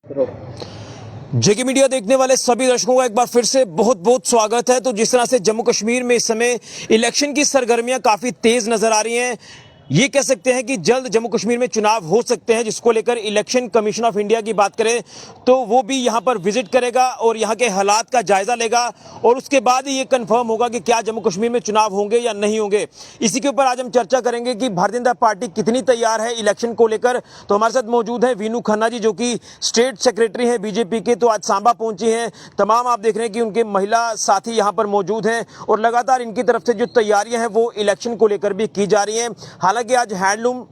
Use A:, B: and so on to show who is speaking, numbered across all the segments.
A: जेके media देखने वाले सभी दर्शकों का एक बार फिर से बहुत बहुत स्वागत है। तो जिस तरह से जम्मू कश्मीर में इस समय इलेक्शन की सरगर्मियां काफी तेज नजर आ रही हैं, ये कह सकते हैं कि जल्द जम्मू कश्मीर में चुनाव हो सकते हैं, जिसको लेकर इलेक्शन कमीशन ऑफ इंडिया की बात करें तो वो भी यहां पर विजिट करेगा और यहां के हालात का जायजा लेगा और उसके बाद ही ये कंफर्म होगा कि क्या जम्मू कश्मीर में चुनाव होंगे या नहीं होंगे। इसी के ऊपर आज हम चर्चा करेंगे कि भारतीय जनता पार्टी कितनी तैयार है इलेक्शन को लेकर। तो हमारे साथ मौजूद है वीनू खन्ना जी, जो कि स्टेट सेक्रेटरी हैं बीजेपी के, तो आज सांबा पहुंची हैं। तमाम आप देख रहे हैं कि उनके महिला साथी यहां पर मौजूद हैं और लगातार इनकी तरफ से जो तैयारियां हैं वो इलेक्शन को लेकर भी की जा रही हैं। हालांकि आज हैंडलूम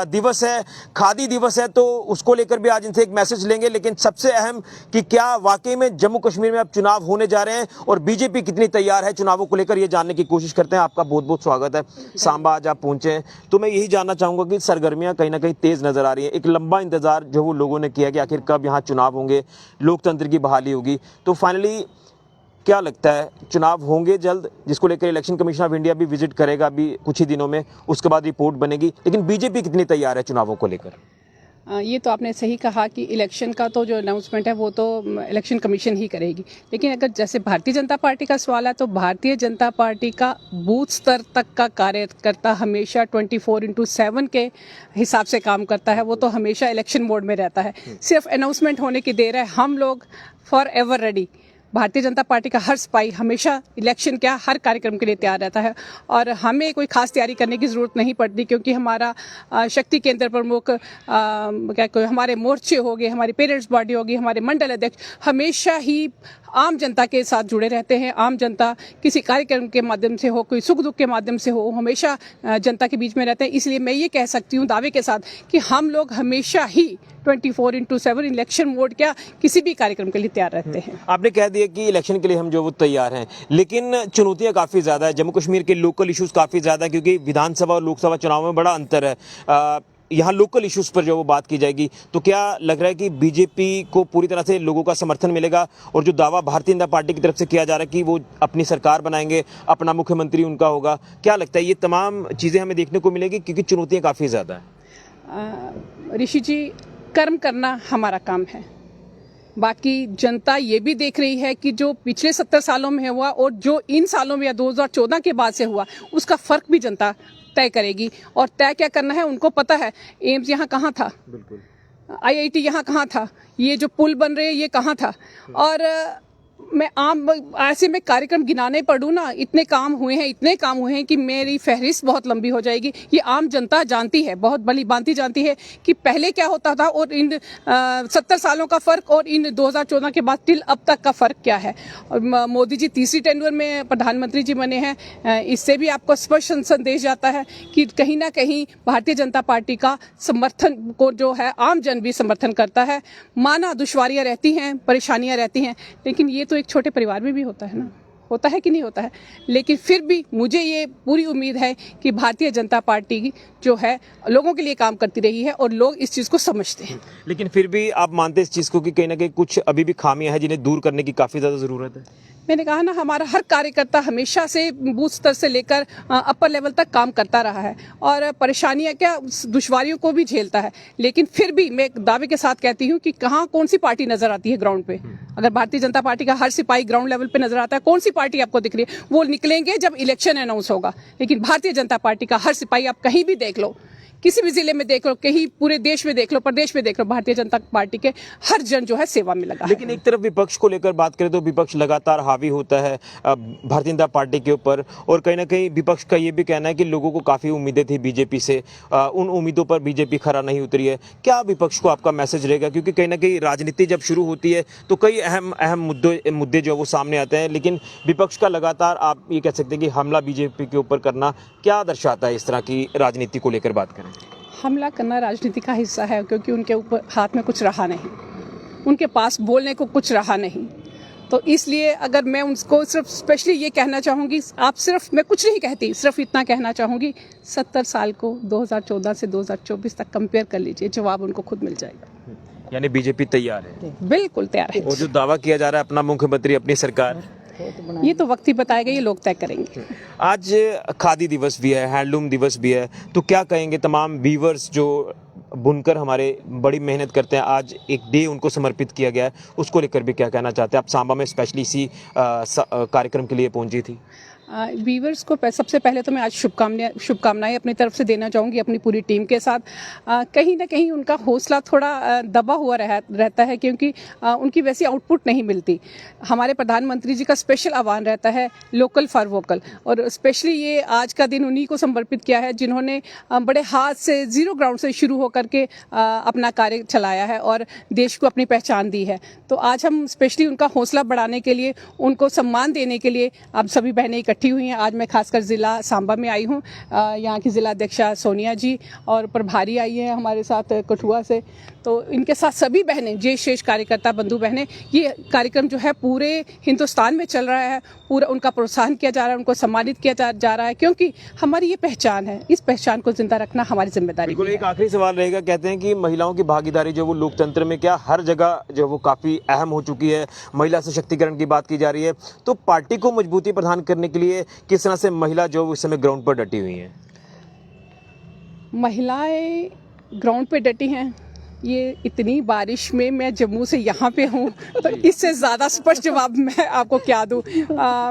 A: दिवस है, खादी दिवस है, तो उसको लेकर भी आज इनसे एक मैसेज लेंगे। लेकिन सबसे अहम कि क्या वाकई में जम्मू कश्मीर में अब चुनाव होने जा रहे हैं और बीजेपी कितनी तैयार है चुनावों को लेकर, ये जानने की कोशिश करते हैं। आपका बहुत बहुत स्वागत है। सांबा आज आप पहुंचे हैं, तो मैं यही जानना चाहूंगा कि सरगर्मियां कहीं ना कहीं तेज नजर आ रही है। एक लंबा इंतजार जो वो लोगों ने किया कि आखिर कब यहाँ चुनाव होंगे, लोकतंत्र की बहाली होगी, तो फाइनली क्या लगता है चुनाव होंगे जल्द, जिसको लेकर इलेक्शन कमीशन ऑफ इंडिया भी विजिट करेगा अभी कुछ ही दिनों में, उसके बाद रिपोर्ट बनेगी। लेकिन बीजेपी कितनी तैयार है चुनावों को लेकर?
B: ये तो आपने सही कहा कि इलेक्शन का तो जो अनाउंसमेंट है वो तो इलेक्शन कमीशन ही करेगी। लेकिन अगर जैसे भारतीय जनता पार्टी का सवाल है, तो भारतीय जनता पार्टी का बूथ स्तर तक का कार्यकर्ता हमेशा 24/7 के हिसाब से काम करता है। वो तो हमेशा इलेक्शन मोड में रहता है। सिर्फ अनाउंसमेंट होने की देर है। हम लोग for ever ready. Bharatiya Janata party का हर सिपाही हमेशा इलेक्शन क्या हर कार्यक्रम के लिए तैयार रहता है और हमें कोई खास तैयारी करने की ज़रूरत नहीं पड़ती, क्योंकि हमारा शक्ति केंद्र प्रमुख, हमारे मोर्चे हो गए, हमारी पेरेंट्स बॉडी होगी, हमारे मंडल अध्यक्ष हमेशा ही आम जनता के साथ जुड़े रहते हैं। आम जनता किसी कार्यक्रम के माध्यम से हो, कोई सुख दुख के माध्यम से हो, हमेशा जनता के बीच में रहते हैं। इसलिए मैं ये कह सकती हूँ दावे के साथ कि हम लोग हमेशा ही 24/7 इलेक्शन मोड क्या किसी भी कार्यक्रम के लिए तैयार रहते हैं।
A: आपने कह दिया कि इलेक्शन के लिए हम जो वो तैयार हैं, लेकिन चुनौतियां काफ़ी ज़्यादा है। जम्मू कश्मीर के लोकल इश्यूज काफ़ी ज़्यादा है, क्योंकि विधानसभा और लोकसभा चुनाव में बड़ा अंतर है। यहाँ लोकल इश्यूज पर जो वो बात की जाएगी, तो क्या लग रहा है कि बीजेपी को पूरी तरह से लोगों का समर्थन मिलेगा? और जो दावा भारतीय जनता पार्टी की तरफ से किया जा रहा है कि वो अपनी सरकार बनाएंगे, अपना मुख्यमंत्री उनका होगा, क्या लगता है ये तमाम चीज़ें हमें देखने को मिलेगी? क्योंकि चुनौतियाँ काफ़ी ज़्यादा हैं।
B: ऋषि जी, कर्म करना हमारा काम है। बाकी जनता ये भी देख रही है कि जो पिछले 70 सालों में हुआ और जो इन सालों में या 2014 के बाद से हुआ, उसका फर्क भी जनता तय करेगी। और तय क्या करना है उनको पता है। एम्स यहाँ कहाँ था, बिल्कुल, IIT यहाँ कहाँ था, ये जो पुल बन रहे हैं ये कहाँ था। और मैं ऐसे में कार्यक्रम गिनाने पड़ूं ना, इतने काम हुए हैं कि मेरी फहरिस्त बहुत लंबी हो जाएगी। ये आम जनता जानती है, बहुत भली भांति जानती है कि पहले क्या होता था और इन 70 सालों का फर्क और इन 2014 के बाद टिल अब तक का फर्क क्या है। और मोदी जी तीसरी टेन्योर में प्रधानमंत्री जी बने हैं। इससे भी आपको स्पष्ट संदेश जाता है कि कहीं ना कहीं भारतीय जनता पार्टी का समर्थन को जो है आम जन भी समर्थन करता है। माना दुश्वारियां रहती हैं, परेशानियां रहती हैं, लेकिन ये तो एक छोटे परिवार में भी होता है ना, होता है कि नहीं होता है। लेकिन फिर भी मुझे ये पूरी उम्मीद है कि भारतीय जनता पार्टी जो है लोगों के लिए काम करती रही है और लोग इस चीज़ को समझते हैं।
A: लेकिन फिर भी आप मानते हैं इस चीज़ को कि कहीं ना कहीं कुछ अभी भी खामियां हैं जिन्हें दूर करने की काफ़ी ज़्यादा ज़रूरत है?
B: मैंने कहा ना, हमारा हर कार्यकर्ता हमेशा से बूथ स्तर से लेकर अपर लेवल तक काम करता रहा है और परेशानियां क्या दुश्वारियों को भी झेलता है। लेकिन फिर भी मैं दावे के साथ कहती हूं कि कहाँ कौन सी पार्टी नजर आती है ग्राउंड पे। अगर भारतीय जनता पार्टी का हर सिपाही ग्राउंड लेवल पे नजर आता है, कौन सी पार्टी आपको दिख रही है? वो निकलेंगे जब इलेक्शन अनाउंस होगा। लेकिन भारतीय जनता पार्टी का हर सिपाही आप कहीं भी देख लो, किसी भी जिले में देख लो, कहीं पूरे देश में देख लो, प्रदेश में देख लो, भारतीय जनता पार्टी के हर जन जो है सेवा में लगा।
A: लेकिन एक तरफ विपक्ष को लेकर बात करें तो विपक्ष लगातार हावी होता है भारतीय जनता पार्टी के ऊपर, और कहीं ना कहीं विपक्ष का ये भी कहना है कि लोगों को काफ़ी उम्मीदें थी बीजेपी से, उन उम्मीदों पर बीजेपी खरा नहीं उतरी है। क्या विपक्ष को आपका मैसेज रहेगा? क्योंकि कहीं ना कहीं राजनीति जब शुरू होती है तो कई अहम मुद्दे जो वो सामने आते हैं, लेकिन विपक्ष का लगातार आप ये कह सकते हैं कि हमला बीजेपी के ऊपर करना क्या दर्शाता है इस तरह की राजनीति को लेकर बात करें?
B: हमला करना राजनीति का हिस्सा है, क्योंकि उनके ऊपर हाथ में कुछ रहा नहीं, उनके पास बोलने को कुछ रहा नहीं। तो इसलिए अगर मैं उनको सिर्फ स्पेशली ये कहना चाहूँगी, आप सिर्फ, मैं कुछ नहीं कहती, सिर्फ इतना कहना चाहूँगी, 70 साल को 2014 से 2024 तक कंपेयर कर लीजिए, जवाब उनको खुद मिल जाएगा।
A: यानी बीजेपी तैयार है?
B: बिल्कुल तैयार है।
A: और जो दावा किया जा रहा है अपना मुख्यमंत्री, अपनी सरकार,
B: ये तो वक्त ही बताएगा, ये लोग तय करेंगे।
A: आज खादी दिवस भी है, हैंडलूम दिवस भी है, तो क्या कहेंगे तमाम वीवर्स जो बुनकर हमारे बड़ी मेहनत करते हैं, आज एक डे उनको समर्पित किया गया है, उसको लेकर भी क्या कहना चाहते हैं आप? सांबा में स्पेशली इसी कार्यक्रम के लिए पहुंची थी।
B: वीवर्स को सबसे पहले तो मैं आज शुभकामनाएं अपनी तरफ से देना चाहूँगी अपनी पूरी टीम के साथ। कहीं ना कहीं उनका हौसला थोड़ा दबा हुआ रहता है, क्योंकि उनकी वैसी आउटपुट नहीं मिलती। हमारे प्रधानमंत्री जी का स्पेशल आह्वान रहता है लोकल फॉर वोकल, और स्पेशली ये आज का दिन उन्हीं को समर्पित किया है जिन्होंने बड़े हाथ से जीरो ग्राउंड से शुरू होकर के अपना कार्य चलाया है और देश को अपनी पहचान दी है। तो आज हम स्पेशली उनका हौसला बढ़ाने के लिए, उनको सम्मान देने के लिए अब सभी बहनें इकट्ठी हुई हैं। आज मैं खासकर ज़िला सांबा में आई हूँ, यहाँ की ज़िला अध्यक्षा सोनिया जी और प्रभारी आई हैं हमारे साथ कठुआ से। तो इनके साथ सभी बहनें, जे शेष कार्यकर्ता बंधु बहनें, ये कार्यक्रम जो है पूरे हिंदुस्तान में चल रहा है, पूरा उनका प्रोत्साहन किया जा रहा है, उनको सम्मानित किया जा रहा है, क्योंकि हमारी ये पहचान है। इस पहचान को जिंदा रखना हमारी जिम्मेदारी
A: बिल्कुल।
B: है।
A: एक आखिरी सवाल रहेगा, कहते हैं कि महिलाओं की भागीदारी जो वो लोकतंत्र में क्या हर जगह जो वो काफ़ी अहम हो चुकी है, महिला सशक्तिकरण की बात की जा रही है, तो पार्टी को मजबूती प्रदान करने के लिए किस तरह से महिला जो इस समय ग्राउंड पर डटी हुई हैं?
B: महिलाएं ग्राउंड पे डटी हैं। ये इतनी बारिश में मैं जम्मू से यहाँ पे हूँ, तो इससे ज़्यादा स्पष्ट जवाब मैं आपको क्या दूँ।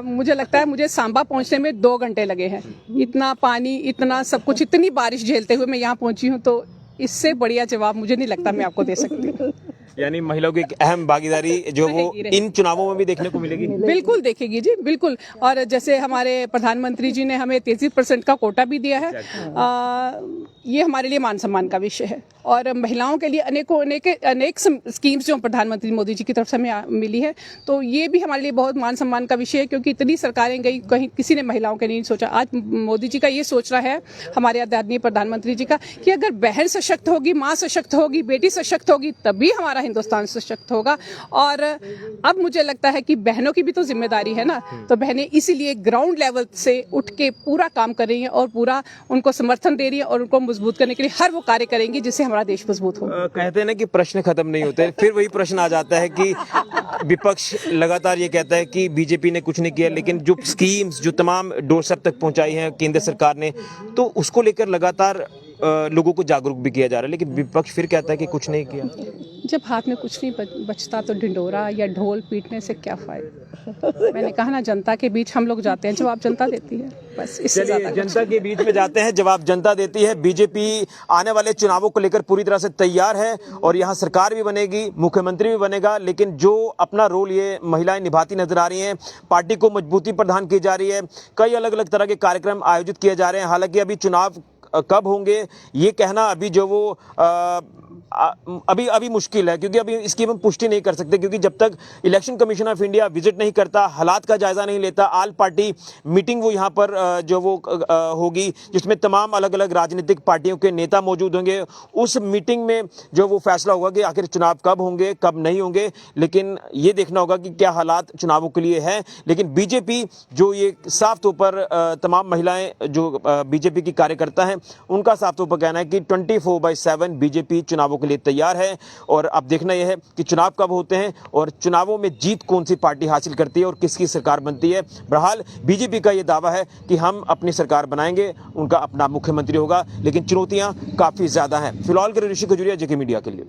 B: मुझे लगता है मुझे सांबा पहुँचने में 2 घंटे लगे हैं। इतना पानी, इतना सब कुछ, इतनी बारिश झेलते हुए मैं यहाँ पहुँची हूँ, तो इससे बढ़िया जवाब मुझे नहीं लगता मैं आपको दे सकती।
A: यानी महिलाओं की एक अहम भागीदारी जो वो इन चुनावों में भी देखने को मिलेगी।
B: बिल्कुल देखेगी जी, बिल्कुल। और जैसे हमारे प्रधानमंत्री जी ने हमें 33% का कोटा भी दिया है, ये हमारे लिए मान सम्मान का विषय है। और महिलाओं के लिए अनेक स्कीम्स जो प्रधानमंत्री मोदी जी की तरफ से हमें मिली है, तो ये भी हमारे लिए बहुत मान सम्मान का विषय है, क्योंकि इतनी सरकारें गई, कहीं किसी ने महिलाओं के नहीं सोचा। आज मोदी जी का ये सोच रहा है, हमारे आदरणीय प्रधानमंत्री जी का, कि अगर बहन सशक्त होगी, माँ सशक्त होगी, बेटी सशक्त होगी, तभी हमारा हिंदुस्तान सशक्त होगा। और अब मुझे लगता है कि बहनों की भी तो जिम्मेदारी है ना, तो बहनें इसीलिए ग्राउंड लेवल से उठ के पूरा काम कर रही हैं और पूरा उनको समर्थन दे रही हैं और उनको मजबूत करने के लिए हर वो कार्य करेंगी जिससे हमारा देश मजबूत हो।
A: कहते हैं ना कि प्रश्न खत्म नहीं होते, फिर वही प्रश्न आ जाता है कि विपक्ष लगातार ये कहता है कि बीजेपी ने कुछ नहीं किया, लेकिन जो स्कीम्स जो तमाम डोरस्टेप तक पहुंचाई हैं केंद्र सरकार ने, तो उसको लेकर लगातार लोगों को जागरूक भी किया जा रहा है, लेकिन विपक्ष फिर कहता है कि कुछ नहीं किया।
B: जब हाथ में कुछ नहीं बचता तो ढिंडोरा या ढोल पीटने से क्या फायदा। मैंने कहा ना, जनता के बीच हम लोग जाते हैं, जवाब जनता देती है, बस इससे ज्यादा।
A: जनता के बीच में जाते हैं, जवाब जनता देती है। बीजेपी आने वाले चुनावों को लेकर पूरी तरह से तैयार है और यहाँ सरकार भी बनेगी, मुख्यमंत्री भी बनेगा, लेकिन जो अपना रोल ये महिलाएं निभाती नजर आ रही हैं, पार्टी को मजबूती प्रदान की जा रही है, कई अलग अलग तरह के कार्यक्रम आयोजित किए जा रहे हैं। हालांकि अभी चुनाव कब होंगे ये कहना अभी जो वो अभी मुश्किल है, क्योंकि अभी इसकी हम पुष्टि नहीं कर सकते, क्योंकि जब तक election commission of India visit नहीं करता, हालात का जायजा नहीं लेता, ऑल पार्टी मीटिंग वो यहाँ पर जो वो होगी, जिसमें तमाम अलग अलग राजनीतिक पार्टियों के नेता मौजूद होंगे, उस मीटिंग में जो वो फैसला होगा कि आखिर चुनाव कब होंगे कब नहीं होंगे। लेकिन ये देखना होगा कि क्या हालात चुनावों के लिए हैं। लेकिन बीजेपी जो ये साफ तौर पर तमाम महिलाएं जो बीजेपी की कार्यकर्ता हैं, उनका साफ तौर पर कहना है कि 24/7 बीजेपी चुनावों के लिए तैयार है। और अब देखना यह है कि चुनाव कब होते हैं और चुनावों में जीत कौन सी पार्टी हासिल करती है और किसकी सरकार बनती है। बहरहाल बीजेपी का यह दावा है कि हम अपनी सरकार बनाएंगे, उनका अपना मुख्यमंत्री होगा, लेकिन चुनौतियां काफी ज्यादा हैं। फिलहाल के ऋषि खजूरिया, जेके मीडिया के लिए।